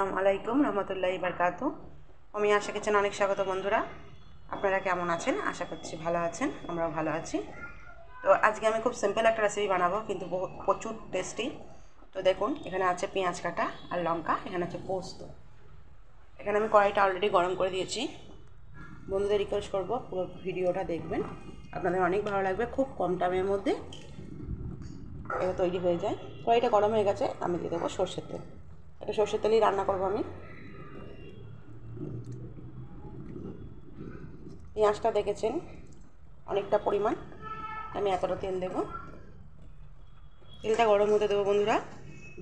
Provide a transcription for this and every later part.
আসসালামু আলাইকুম রহমতুল্লাহি বারকাতু। আমি আশা কিচেনে অনেক স্বাগত বন্ধুরা। আপনারা কেমন আছেন? আশা করছি ভালো আছেন, আমরাও ভালো আছি। তো আজকে আমি খুব সিম্পল একটা রেসিপি বানাবো, কিন্তু প্রচুর টেস্টি। তো দেখুন, এখানে আছে পেঁয়াজ কাটা আর লঙ্কা, এখানে আছে পোস্ত। এখানে আমি কড়াইটা অলরেডি গরম করে দিয়েছি। বন্ধুদের রিকোয়েস্ট করবো পুরো ভিডিওটা দেখবেন, আপনাদের অনেক ভালো লাগবে। খুব কম টাইমের মধ্যে এটা তৈরি হয়ে যায়। কড়াইটা গরম হয়ে গেছে, আমি দিয়ে দেবো সর্ষের তেল। এটা সর্ষের তেলেই রান্না করবো আমি। পেঁয়াজটা দেখেছেন অনেকটা পরিমাণ, আমি এতটা তেল দেবো। তেলটা গরম হতে দেবো বন্ধুরা।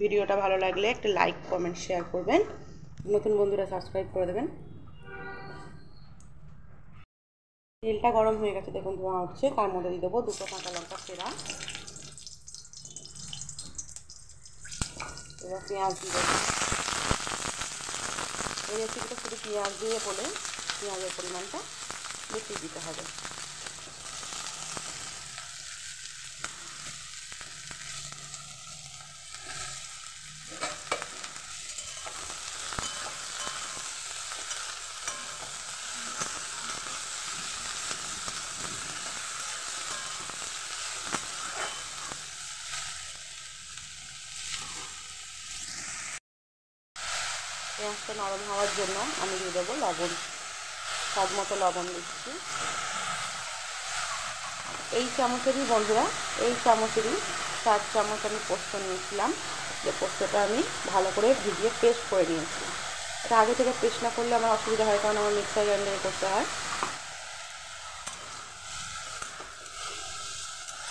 ভিডিওটা ভালো লাগলে একটা লাইক কমেন্ট শেয়ার করবেন, নতুন বন্ধুরা সাবস্ক্রাইব করে দেবেন। তেলটা গরম হয়ে গেছে, দেখুন ধোঁয়া উঠছে। তার মধ্যে দিয়ে দেবো 2 কাঁচা লঙ্কা চেরা, এবার পেঁয়াজ দিয়ে দেবো। এই রেসিপিটা শুধু পেঁয়াজ দিয়ে বলে পেঁয়াজের পরিমাণটা বেশি দিতে হবে। পেঁয়াজটা নরম হওয়ার জন্য আমি দিয়ে দেবো লবণ, স্বাদ মতো লবণ দিচ্ছি। এই চামচেরই বন্ধুরা, এই চামচেরই 4 চামচ আমি পোস্ত নিয়েছিলাম। যে পোস্তটা আমি ভালো করে ভিজিয়ে পেস্ট করে নিয়েছি। এটা আগে থেকে পেস্ট না করলে আমার অসুবিধা হয়, কারণ আমার মিক্সার গ্রাইন্ডারে করতে হয়।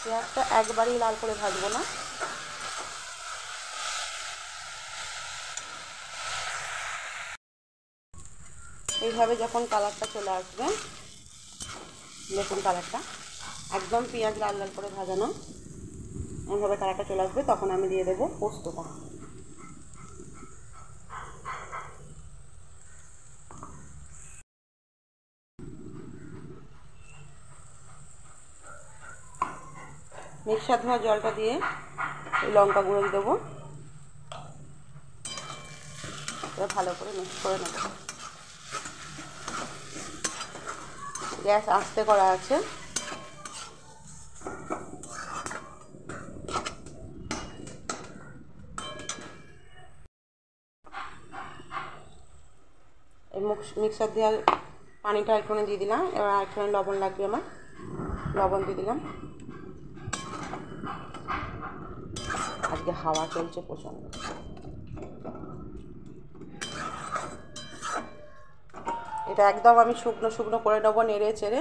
পেঁয়াজটা একবারেই লাল করে ভাজবো না, এইভাবে যখন কালারটা চলে আসবে, দেখুন কালারটা একদম পেঁয়াজ লাল লাল করে ভাজানো, এইভাবে কালারটা চলে আসবে, তখন আমি দিয়ে দেবো পোস্তটা। মিক্সার ধোয়া জলটা দিয়ে লঙ্কা গুঁড়ো দিয়ে দেবো। এবার ভালো করে মিক্স করে নেব। গ্যাস আস্তে করা আছে। এই মিক্সার দিয়ে পানিটা একটুখানি দিয়ে দিলাম। এবার একটুখানি লবণ লাগবে আমার, লবণ দিয়ে দিলাম। আজকে হাওয়া চলছে প্রচণ্ড। এটা একদম আমি শুকনো শুকনো করে নেবো, নেড়ে চেড়ে।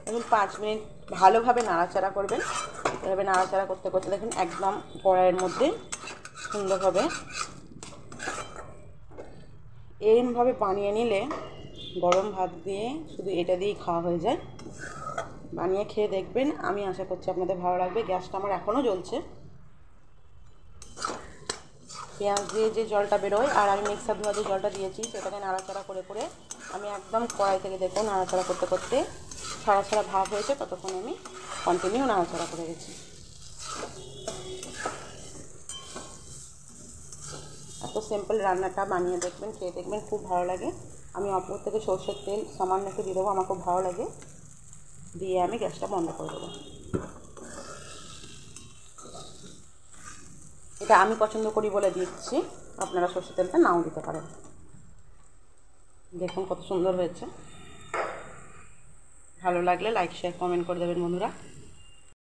এখন 5 মিনিট ভালোভাবে নাড়াচাড়া করবেন। এভাবে নাড়াচাড়া করতে করতে দেখুন একদম কড়াইয়ের মধ্যে সুন্দরভাবে এরমভাবে বানিয়ে নিলে গরম ভাত দিয়ে শুধু এটা দিয়েই খাওয়া হয়ে যায়। বানিয়ে খেয়ে দেখবেন, আমি আশা করছি আপনাদের ভালো লাগবে। গ্যাসটা আমার এখনও জ্বলছে। পেঁয়াজ দিয়ে যে জলটা বেরোয় আর আমি মিক্সার ধোয়া যে জলটা দিয়েছি, সেটাকে নাড়াচাড়া করে করে আমি একদম কড়াই থেকে দেখুন নাড়াচাড়া করতে করতে ছাড়া ছাড়া ভাব হয়েছে, ততক্ষণ আমি কন্টিনিউ নাড়াচাড়া করে গেছি। এত সিম্পল রান্নাটা বানিয়ে দেখবেন, খেয়ে দেখবেন, খুব ভালো লাগে। আমি অপর থেকে সরষের তেল সামান্য একটু দিয়ে দেবো, আমার খুব ভালো লাগে। দিয়ে আমি গ্যাসটা বন্ধ করে দেবো। এটা আমি পছন্দ করি বলে দিচ্ছি, আপনারা সরষের তেলটা নাও দিতে পারেন। দেখুন কত সুন্দর হয়েছে। ভালো লাগলে লাইক শেয়ার কমেন্ট করে দেবেন বন্ধুরা।